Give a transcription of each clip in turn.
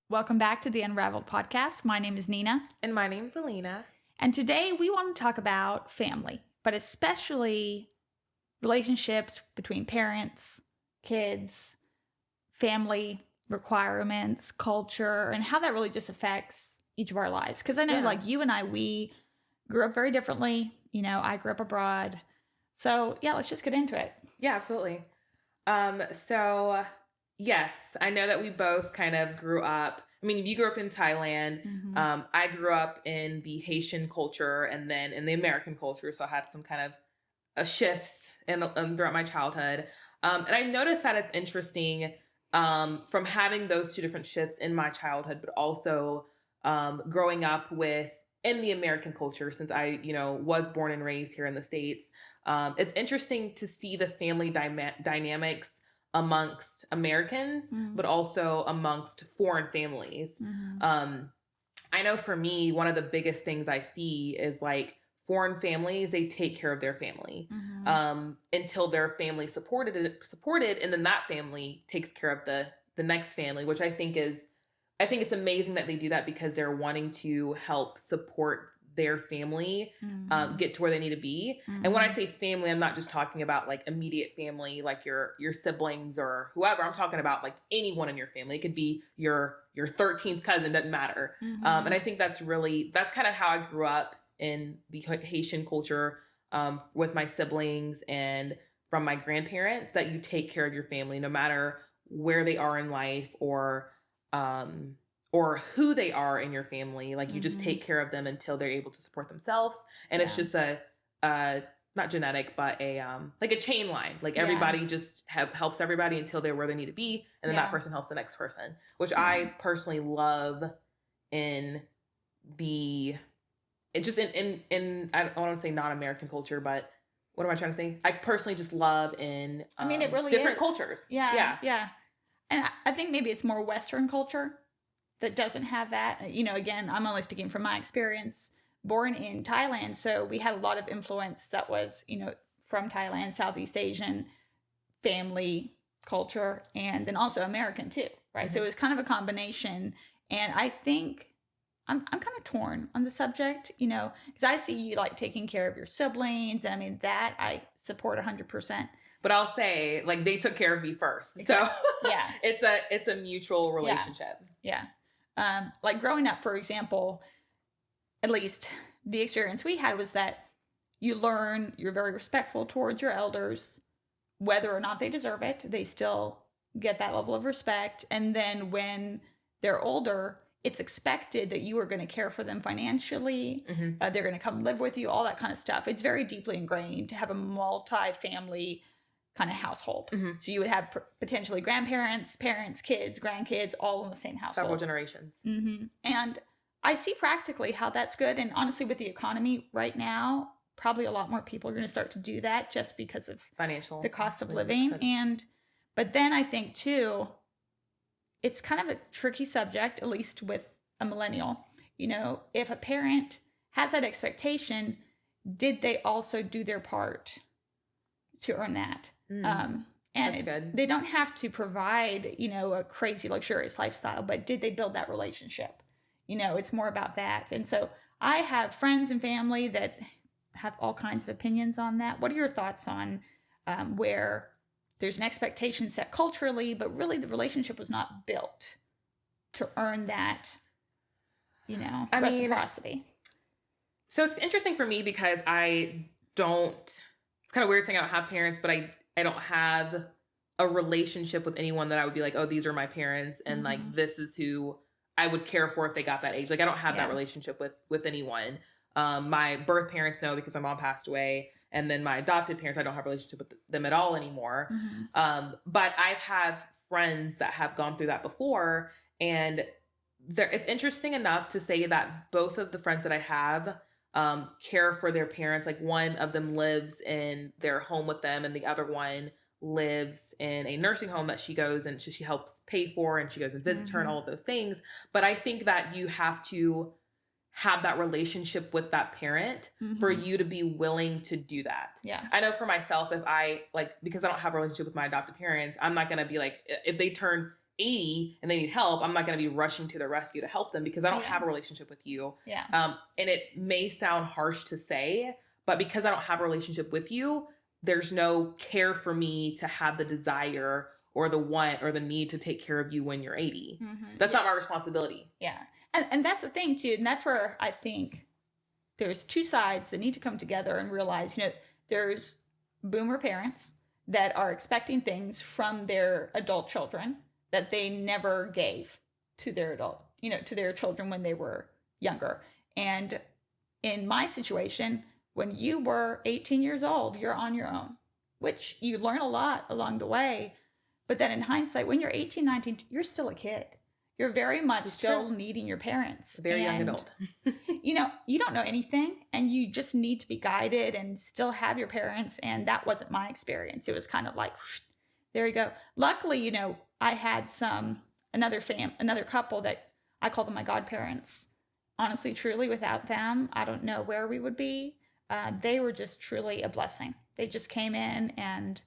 Welcome back to the Unraveled Podcast. My name is Nina. And my name's Alina. And today we want to talk about family, but especially relationships between parents, kids, family requirements, culture, and how that really just affects each of our lives. Because I know like you and I, we grew up very differently. You know, I grew up abroad. So yeah, let's just get into it. Yeah, absolutely. So yes, I know that we both kind of grew up. I mean, you grew up in Thailand. Mm-hmm. I grew up in the Haitian culture and then in the American culture. So I had some kind of shifts throughout my childhood. And I noticed that it's interesting from having those two different shifts in my childhood, but also growing up in the American culture, since I, was born and raised here in the States. It's interesting to see the family dynamics amongst Americans, but also amongst foreign families. I know for me, one of the biggest things I see is like foreign families, they take care of their family until their family supported, and then that family takes care of the next family, which I think it's amazing that they do that because they're wanting to help support their family get to where they need to be. And when I say family, I'm not just talking about like immediate family, like your siblings or whoever. I'm talking about like anyone in your family. It could be your 13th cousin, doesn't matter. And I think that's kind of how I grew up in the Haitian culture with my siblings and from my grandparents, that you take care of your family no matter where they are in life or who they are in your family. Like you just take care of them until they're able to support themselves. And it's just a not genetic, but like a chain line. Like everybody just helps everybody until they're where they need to be. And then that person helps the next person, which I personally love in I don't want to say non-American culture, but what am I trying to say? I personally just love in it really different is. cultures. Yeah. And I think maybe it's more Western culture that doesn't have that. Again, I'm only speaking from my experience. Born in Thailand, so we had a lot of influence that was, from Thailand, Southeast Asian family culture, and then also American too, right? So it was kind of a combination. And I think I'm kind of torn on the subject, because I see you like taking care of your siblings, and I mean that I support 100%. But I'll say, like, they took care of me first. Exactly. So yeah, it's a mutual relationship. Yeah. Like growing up, for example, at least the experience we had was that you learn you're very respectful towards your elders, whether or not they deserve it. They still get that level of respect. And then when they're older, it's expected that you are going to care for them financially. They're going to come live with you, all that kind of stuff. It's very deeply ingrained to have a multi-family kind of household. So you would have potentially grandparents, parents, kids, grandkids, all in the same household. Several generations. And I see practically how that's good. And honestly, with the economy right now, probably a lot more people are going to start to do that just because of financial, the cost of living. But then I think too, it's kind of a tricky subject, at least with a millennial. If a parent has that expectation, did they also do their part to earn that? And that's good. They don't have to provide, a crazy luxurious lifestyle, but did they build that relationship? It's more about that. And so I have friends and family that have all kinds of opinions on that. What are your thoughts on where there's an expectation set culturally, but really the relationship was not built to earn that, reciprocity? So it's interesting for me because it's kind of weird saying I don't have parents, but I don't have a relationship with anyone that I would be like, oh, these are my parents. And like, this is who I would care for if they got that age. Like I don't have that relationship with anyone. My birth parents know because my mom passed away. And then my adopted parents, I don't have a relationship with them at all anymore. But I've had friends that have gone through that before. And it's interesting enough to say that both of the friends that I have care for their parents. Like one of them lives in their home with them and the other one lives in a nursing home that she goes and she helps pay for, and she goes and visits her and all of those things. But I think that you have to have that relationship with that parent for you to be willing to do that. Yeah. I know for myself, if I because I don't have a relationship with my adopted parents, I'm not going to be like, if they turn 80 and they need help, I'm not going to be rushing to the rescue to help them because I don't have a relationship with you. Yeah. And it may sound harsh to say, but because I don't have a relationship with you, there's no care for me to have the desire or the want or the need to take care of you when you're 80. That's not my responsibility. Yeah. And that's the thing too. And that's where I think there's two sides that need to come together and realize, there's boomer parents that are expecting things from their adult children that they never gave to their to their children when they were younger. And in my situation, when you were 18 years old, you're on your own, which you learn a lot along the way. But then in hindsight, when you're 18, 19, you're still a kid. You're very much still needing your parents. Very young adult. You don't know anything and you just need to be guided and still have your parents. And that wasn't my experience. It was kind of like, there you go. Luckily, I had another couple that I call them my godparents. Honestly, truly, without them, I don't know where we would be. They were just truly a blessing. They just came in and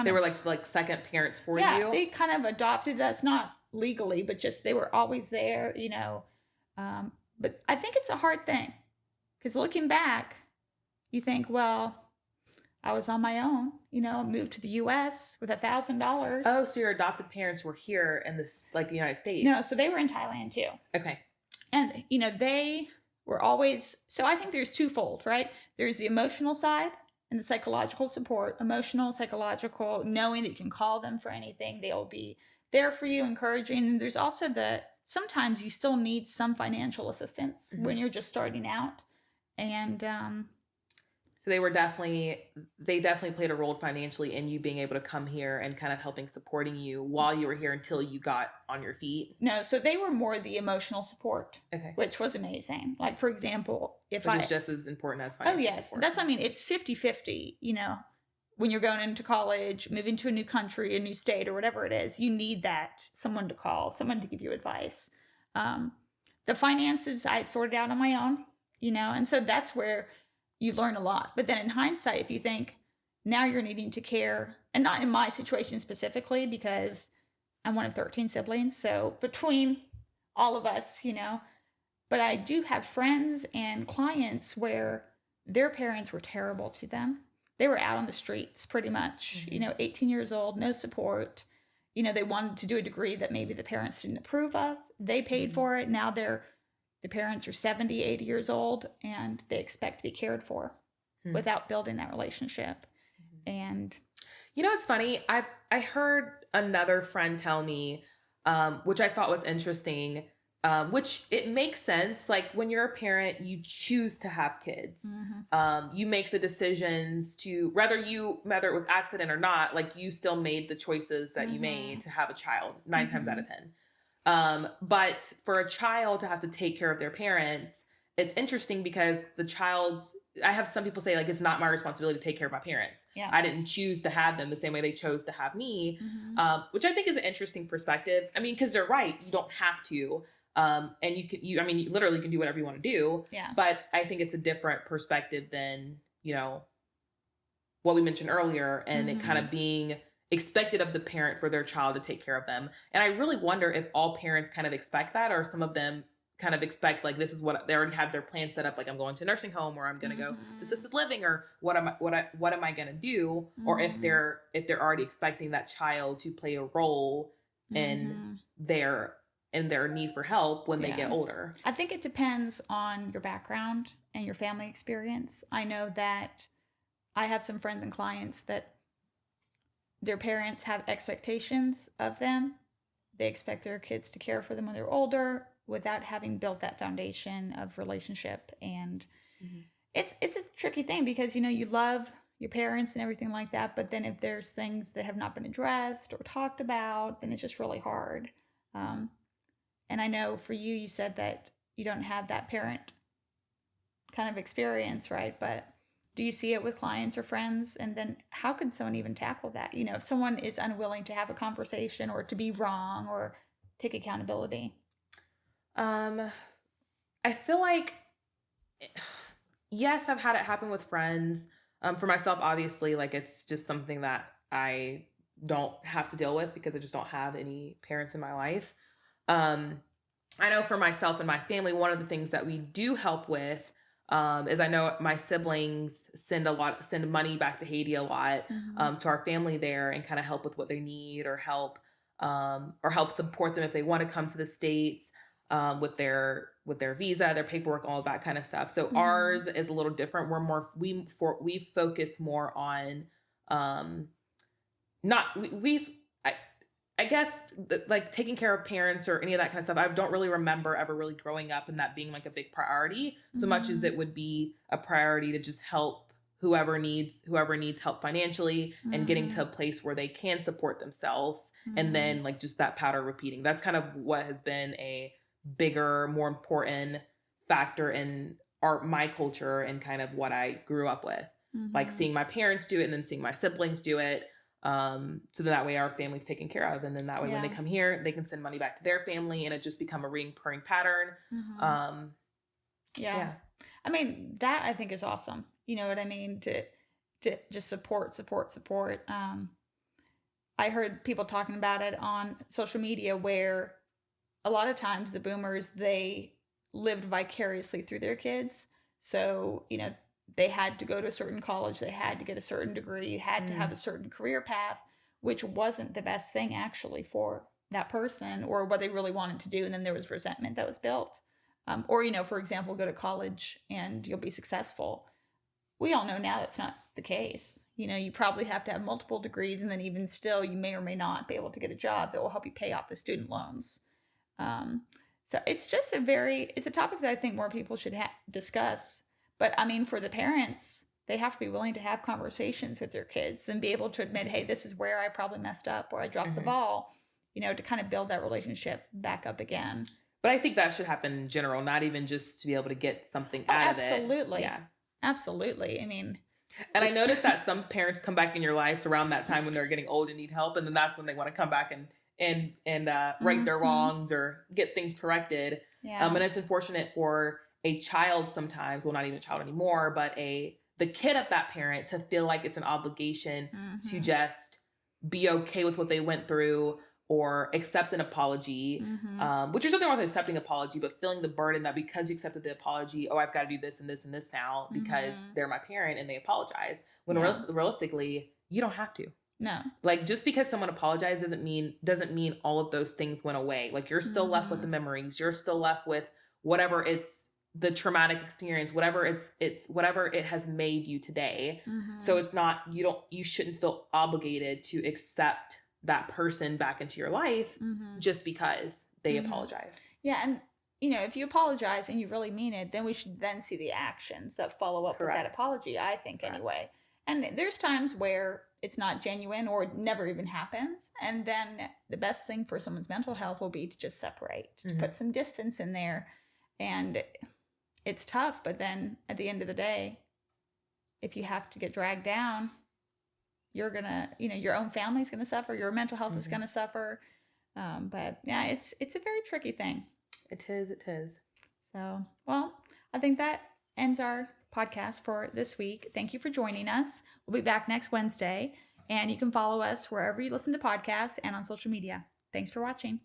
they were like second parents for you. Yeah, they kind of adopted us, not legally, but just they were always there, But I think it's a hard thing because looking back, you think, well, I was on my own, moved to the U.S. with $1,000. Oh, so your adopted parents were here in the United States? No, so they were in Thailand too. Okay. And, they were always, so I think there's twofold, right? There's the emotional side and the psychological support, emotional, psychological, knowing that you can call them for anything. They'll be there for you, encouraging. And there's also sometimes you still need some financial assistance when you're just starting out. And so they definitely played a role financially in you being able to come here and kind of supporting you while you were here until you got on your feet. No, so they were more the emotional support, okay, which was amazing. Like, for example, which is just as important as financial support. Support. That's what I mean. It's 50-50, when you're going into college, moving to a new country, a new state, or whatever it is, you need someone to call, someone to give you advice. The finances I sorted out on my own, and so that's where you learn a lot. But then in hindsight, if you think now you're needing to care, and not in my situation specifically, because I'm one of 13 siblings. So between all of us, but I do have friends and clients where their parents were terrible to them. They were out on the streets pretty much, 18 years old, no support. They wanted to do a degree that maybe the parents didn't approve of. They paid for it. Now the parents are 70, 80 years old, and they expect to be cared for without building that relationship. And it's funny. I heard another friend tell me, which I thought was interesting, which it makes sense. Like when you're a parent, you choose to have kids. You make the decisions to, whether it was accident or not, like you still made the choices that you made to have a child 9 times out of 10. But for a child to have to take care of their parents, it's interesting because I have some people say, like, it's not my responsibility to take care of my parents. Yeah. I didn't choose to have them the same way they chose to have me, which I think is an interesting perspective. I mean, because they're right. You don't have to. And you literally can do whatever you want to do. Yeah. But I think it's a different perspective than, what we mentioned earlier, and it kind of being expected of the parent for their child to take care of them. And I really wonder if all parents kind of expect that, or some of them kind of expect, like, this is what they already have their plan set up. Like, I'm going to a nursing home, or I'm going to go to assisted living, or what am I going to do? Or if they're already expecting that child to play a role in their need for help when they get older. I think it depends on your background and your family experience. I know that I have some friends and clients that their parents have expectations of them. They expect their kids to care for them when they're older without having built that foundation of relationship. And it's a tricky thing because, you love your parents and everything like that. But then if there's things that have not been addressed or talked about, then it's just really hard. And I know for you, you said that you don't have that parent kind of experience, right? But do you see it with clients or friends? And then how could someone even tackle that? If someone is unwilling to have a conversation or to be wrong or take accountability. I feel like, yes, I've had it happen with friends. For myself, obviously, like, it's just something that I don't have to deal with because I just don't have any parents in my life. I know for myself and my family, one of the things that we do help with is I know my siblings send money back to Haiti a lot, to our family there, and kind of help with what they need, or help support them if they want to come to the States, with their visa, their paperwork, all of that kind of stuff. So ours is a little different. We focus more on, not I guess like taking care of parents or any of that kind of stuff. I don't really remember ever really growing up and that being like a big priority, so much as it would be a priority to just help whoever needs help financially and getting to a place where they can support themselves. And then like just that pattern repeating. That's kind of what has been a bigger, more important factor in my culture and kind of what I grew up with. Like seeing my parents do it and then seeing my siblings do it. So that way our family's taken care of. And then that way when they come here, they can send money back to their family and it just become a recurring pattern. Yeah. I mean, that I think is awesome. You know what I mean? To just support. I heard people talking about it on social media where a lot of times the boomers, they lived vicariously through their kids. So, you know, they had to go to a certain college, they had to get a certain degree, had to have a certain career path, which wasn't the best thing actually for that person or what they really wanted to do. And then there was resentment that was built. Or, you know, for example, go to college and you'll be successful. We all know now that's not the case. You know, you probably have to have multiple degrees, and then even still, you may or may not be able to get a job that will help you pay off the student loans. So it's just it's a topic that I think more people should discuss. But I mean, for the parents, they have to be willing to have conversations with their kids and be able to admit, hey, this is where I probably messed up or I dropped the ball, you know, to kind of build that relationship back up again. But I think that should happen in general, not even just to be able to get something out of it. Absolutely. Yeah. Absolutely. I mean, and I noticed that some parents come back in your lives around that time when they're getting old and need help. And then that's when they want to come back and right their wrongs or get things corrected. Yeah. And it's unfortunate for a child sometimes, well, not even a child anymore, but the kid of that parent to feel like it's an obligation to just be okay with what they went through or accept an apology, which is nothing wrong with accepting apology, but feeling the burden that because you accepted the apology, oh, I've got to do this and this and this now because they're my parent and they apologize. When realistically, you don't have to. No. Like just because someone apologized doesn't mean all of those things went away. Like you're still left with the memories. You're still left with whatever it's the traumatic experience, whatever whatever it has made you today. So it's not, you shouldn't feel obligated to accept that person back into your life just because they apologize. Yeah. And you know, if you apologize and you really mean it, then we should then see the actions that follow up with that apology, I think. Anyway. And there's times where it's not genuine or it never even happens. And then the best thing for someone's mental health will be to just separate, to put some distance in there. And it's tough, but then at the end of the day, if you have to get dragged down, you're going to, you know, your own family's going to suffer, your mental health is going to suffer. But yeah, it's a very tricky thing. It is. So, well, I think that ends our podcast for this week. Thank you for joining us. We'll be back next Wednesday, and you can follow us wherever you listen to podcasts and on social media. Thanks for watching.